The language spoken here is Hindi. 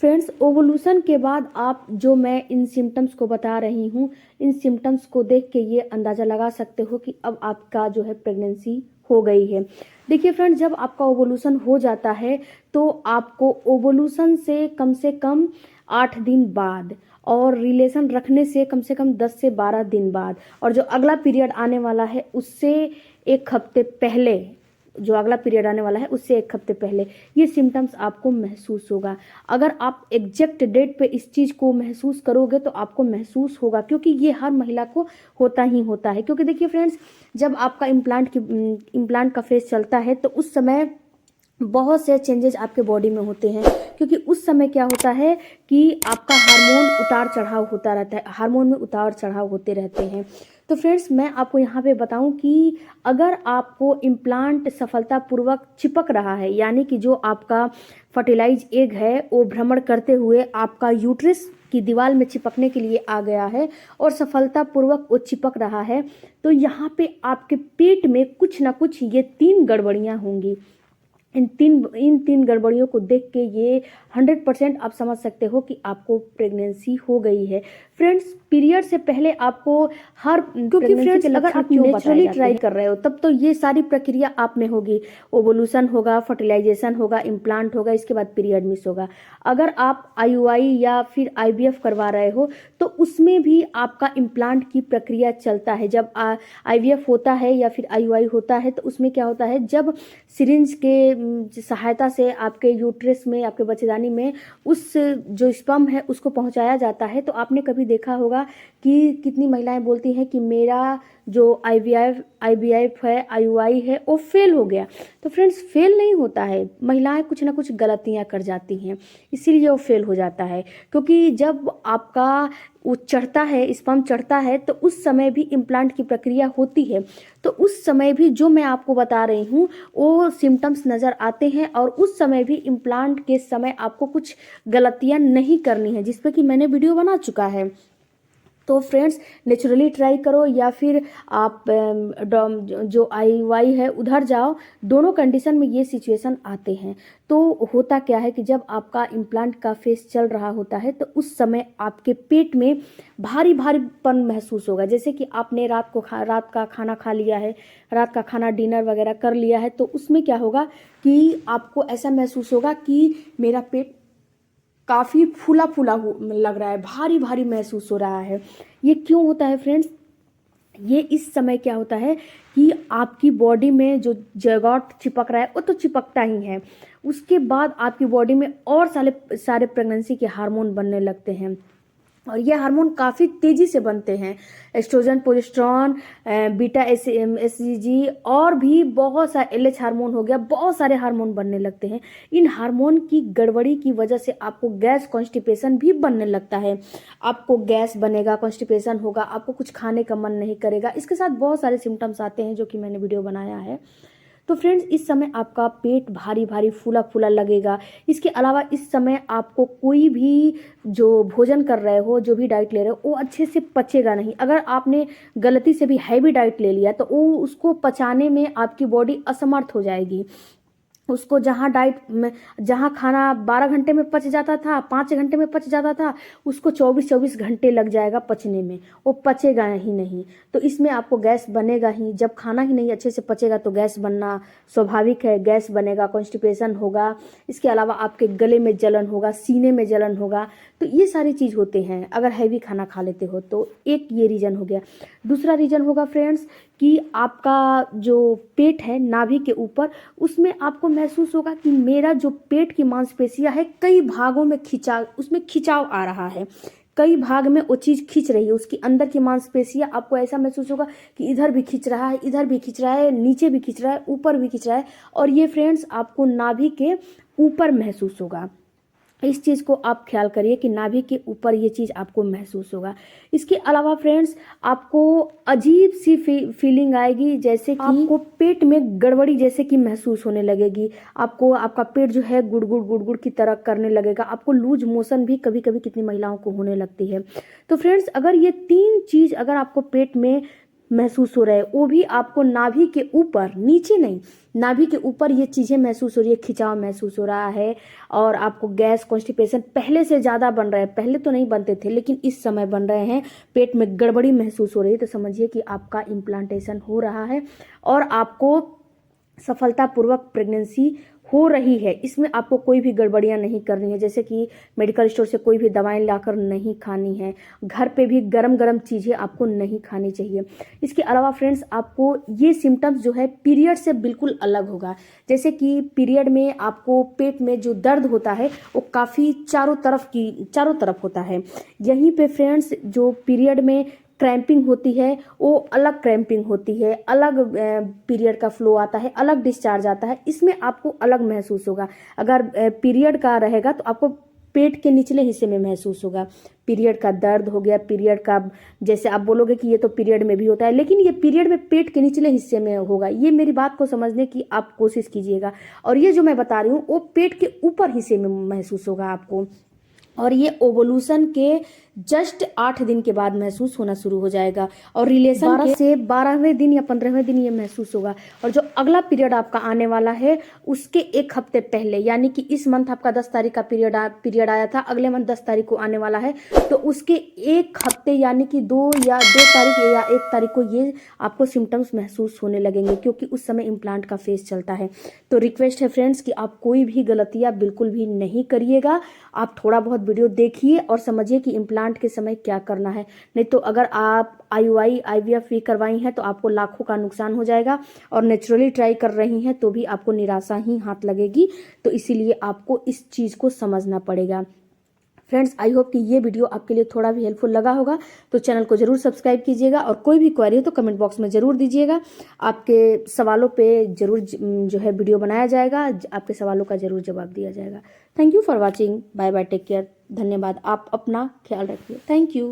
फ्रेंड्स, ओवुलेशन के बाद आप जो मैं इन सिम्टम्स को बता रही हूँ, इन सिम्टम्स को देख के ये अंदाज़ा लगा सकते हो कि अब आपका जो है प्रेगनेंसी हो गई है। देखिए फ्रेंड्स, जब आपका ओवुलेशन हो जाता है तो आपको ओवुलेशन से कम 8 दिन बाद और रिलेशन रखने से कम 10 से 12 दिन बाद और जो अगला पीरियड आने वाला है उससे 1 हफ्ते पहले, जो अगला पीरियड आने वाला है उससे 1 हफ्ते पहले ये सिम्टम्स आपको महसूस होगा। अगर आप एग्जैक्ट डेट पे इस चीज़ को महसूस करोगे तो आपको महसूस होगा, क्योंकि ये हर महिला को होता ही होता है। क्योंकि देखिए फ्रेंड्स, जब आपका इम्प्लांट का फेज चलता है तो उस समय बहुत से चेंजेस आपके बॉडी में होते हैं, क्योंकि उस समय क्या होता है कि आपका हार्मोन उतार चढ़ाव होता रहता है, हार्मोन में उतार चढ़ाव होते रहते हैं। तो फ्रेंड्स, मैं आपको यहाँ पे बताऊं कि अगर आपको इम्प्लांट सफलतापूर्वक चिपक रहा है, यानी कि जो आपका फर्टिलाइज एग है वो भ्रमण करते हुए आपका यूट्रस की दीवार में चिपकने के लिए आ गया है और सफलतापूर्वक वो चिपक रहा है, तो यहाँ पे आपके पेट में कुछ ना कुछ ये 3 गड़बड़ियाँ होंगी। इन तीन गड़बड़ियों को देख के ये 100% आप समझ सकते हो कि आपको प्रेगनेंसी हो गई है। फ्रेंड्स, पीरियड से पहले आपको हर, क्योंकि फ्रेंड्स अगर आप नेचुरली ट्राई कर रहे हो तब तो ये सारी प्रक्रिया आप में होगी। ओवुलेशन होगा, फर्टिलाइजेशन होगा, इम्प्लांट होगा, इसके बाद पीरियड मिस होगा। अगर आप आईयूआई या फिर आईवीएफ करवा रहे हो तो उसमें भी आपका इम्प्लांट की प्रक्रिया चलता है। जब आईवीएफ होता है या फिर आईयूआई होता है तो उसमें क्या होता है, जब सिरिंज के सहायता से आपके यूट्रस में, आपके बच्चेदानी में उस जो स्पर्म है उसको पहुंचाया जाता है, तो आपने कभी देखा होगा कि कितनी महिलाएं बोलती हैं कि मेरा जो आईवीएफ है, आईयूआई है, वो फेल हो गया। तो फ्रेंड्स, फेल नहीं होता है, महिलाएं कुछ ना कुछ गलतियां कर जाती हैं, इसीलिए वो फेल हो जाता है। क्योंकि जब आपका वो चढ़ता है, स्पर्म चढ़ता है, तो उस समय भी इम्प्लांट की प्रक्रिया होती है, तो उस समय भी जो मैं आपको बता रही हूँ वो सिम्टम्स नज़र आते हैं। और उस समय भी इम्प्लांट के समय आपको कुछ गलतियाँ नहीं करनी है, जिस पर कि मैंने वीडियो बना चुका है। तो फ्रेंड्स, नेचुरली ट्राई करो या फिर आप जो आईवाई है उधर जाओ, दोनों कंडीशन में ये सिचुएशन आते हैं। तो होता क्या है कि जब आपका इम्प्लांट का फेस चल रहा होता है तो उस समय आपके पेट में भारी भारीपन महसूस होगा, जैसे कि आपने रात का खाना खा लिया है, रात का खाना डिनर वगैरह कर लिया है, तो उसमें क्या होगा कि आपको ऐसा महसूस होगा कि मेरा पेट काफ़ी फूला फूला लग रहा है, भारी भारी महसूस हो रहा है। ये क्यों होता है फ्रेंड्स? ये इस समय क्या होता है कि आपकी बॉडी में जो जैगोट चिपक रहा है वो तो चिपकता ही है, उसके बाद आपकी बॉडी में और सारे प्रेगनेंसी के हार्मोन बनने लगते हैं, और ये हार्मोन काफ़ी तेज़ी से बनते हैं। एस्ट्रोजन, प्रोजेस्टेरोन, बीटा एसजीजी और भी बहुत सारे, एलएच हार्मोन हो गया, बहुत सारे हार्मोन बनने लगते हैं। इन हार्मोन की गड़बड़ी की वजह से आपको गैस, कॉन्स्टिपेशन भी बनने लगता है। आपको गैस बनेगा, कॉन्स्टिपेशन होगा, आपको कुछ खाने का मन नहीं करेगा, इसके साथ बहुत सारे सिम्टम्स आते हैं जो कि मैंने वीडियो बनाया है। तो फ्रेंड्स, इस समय आपका पेट भारी भारी फूला फूला लगेगा। इसके अलावा इस समय आपको कोई भी जो भोजन कर रहे हो, जो भी डाइट ले रहे हो, वो अच्छे से पचेगा नहीं। अगर आपने गलती से भी हैवी डाइट ले लिया तो वो उसको पचाने में आपकी बॉडी असमर्थ हो जाएगी। उसको जहाँ खाना 12 घंटे में पच जाता था, 5 घंटे में पच जाता था, उसको 24 घंटे लग जाएगा पचने में, वो पचेगा ही नहीं। तो इसमें आपको गैस बनेगा ही। जब खाना ही नहीं अच्छे से पचेगा तो गैस बनना स्वाभाविक है, गैस बनेगा, कॉन्स्टिपेशन होगा। इसके अलावा आपके गले में जलन होगा, सीने में जलन होगा। तो ये सारी चीज़ होते हैं अगर हैवी खाना खा लेते हो तो। एक ये रीज़न हो गया। दूसरा रीज़न होगा फ्रेंड्स कि आपका जो पेट है नाभि के ऊपर, उसमें आपको महसूस होगा कि मेरा जो पेट की मांसपेशियां है कई भागों में उसमें खिंचाव आ रहा है, कई भाग में वो चीज़ खींच रही है। उसकी अंदर की मांसपेशियां, आपको ऐसा महसूस होगा कि इधर भी खींच रहा है, इधर भी खींच रहा है, नीचे भी खींच रहा है, ऊपर भी खींच रहा है। और ये फ्रेंड्स आपको नाभि के ऊपर महसूस होगा। इस चीज़ को आप ख्याल करिए कि नाभि के ऊपर ये चीज़ आपको महसूस होगा। इसके अलावा फ्रेंड्स, आपको अजीब सी फीलिंग आएगी, जैसे कि आपको पेट में गड़बड़ी जैसे कि महसूस होने लगेगी। आपको आपका पेट जो है गुड़गुड़ की तरह करने लगेगा। आपको लूज मोशन भी कभी कभी कितनी महिलाओं को होने लगती है। तो फ्रेंड्स, अगर ये 3 चीज़ अगर आपको पेट में महसूस हो रहा है, वो भी आपको नाभि के ऊपर, नीचे नहीं, नाभि के ऊपर ये चीज़ें महसूस हो रही है, खिंचाव महसूस हो रहा है और आपको गैस कॉन्स्टिपेशन पहले से ज़्यादा बन रहा है। पहले तो नहीं बनते थे लेकिन इस समय बन रहे हैं, पेट में गड़बड़ी महसूस हो रही है, तो समझिए कि आपका इम्प्लांटेशन हो रहा है और आपको सफलतापूर्वक प्रेगनेंसी हो रही है। इसमें आपको कोई भी गड़बड़ियां नहीं करनी है, जैसे कि मेडिकल स्टोर से कोई भी दवाएं लाकर नहीं खानी है, घर पे भी गरम गरम चीज़ें आपको नहीं खानी चाहिए। इसके अलावा फ्रेंड्स, आपको ये सिम्टम्स जो है पीरियड से बिल्कुल अलग होगा। जैसे कि पीरियड में आपको पेट में जो दर्द होता है वो काफ़ी चारों तरफ होता है। यहीं पे फ्रेंड्स, जो पीरियड में क्रैम्पिंग होती है वो अलग क्रैम्पिंग होती है, अलग पीरियड का फ्लो आता है, अलग डिस्चार्ज आता है, इसमें आपको अलग महसूस होगा। अगर पीरियड का रहेगा तो आपको पेट के निचले हिस्से में महसूस होगा। पीरियड का दर्द हो गया, पीरियड का, जैसे आप बोलोगे कि ये तो पीरियड में भी होता है, लेकिन ये पीरियड में पेट के निचले हिस्से में होगा। ये मेरी बात को समझने की आप कोशिश कीजिएगा। और ये जो मैं बता रही हूँ वो पेट के ऊपर हिस्से में महसूस होगा आपको, और ये ओवोल्यूशन के जस्ट 8 दिन के बाद महसूस होना शुरू हो जाएगा और रिलेशन 12 से 12वें दिन या 15वें दिन ये महसूस होगा। और जो अगला पीरियड आपका आने वाला है उसके 1 हफ्ते पहले, यानी कि इस मंथ आपका 10 तारीख का पीरियड आया था, अगले मंथ 10 तारीख को आने वाला है, तो उसके 1 हफ्ते यानी कि 2 तारीख या 1 तारीख को ये आपको सिम्टम्स महसूस होने लगेंगे, क्योंकि उस समय इम्प्लांट का फेज चलता है। तो रिक्वेस्ट है फ्रेंड्स कि आप कोई भी गलतियाँ बिल्कुल भी नहीं करिएगा। आप थोड़ा बहुत वीडियो देखिए और समझिए कि इम्प्लांट के समय क्या करना है। नहीं तो अगर आप IUI IVF भी करवाई हैं तो आपको लाखों का नुकसान हो जाएगा, और नेचुरली ट्राई कर रही हैं तो भी आपको निराशा ही हाथ लगेगी। तो इसीलिए आपको इस चीज़ को समझना पड़ेगा। फ्रेंड्स, आई होप कि ये वीडियो आपके लिए थोड़ा भी हेल्पफुल लगा होगा, तो चैनल को जरूर सब्सक्राइब कीजिएगा और कोई भी क्वेरी हो तो कमेंट बॉक्स में जरूर दीजिएगा। आपके सवालों पे जरूर जो है वीडियो बनाया जाएगा, आपके सवालों का जरूर जवाब दिया जाएगा। Thank you for watching, bye bye, take care, धन्यवाद। आप अपना ख्याल रखिए, थैंक यू।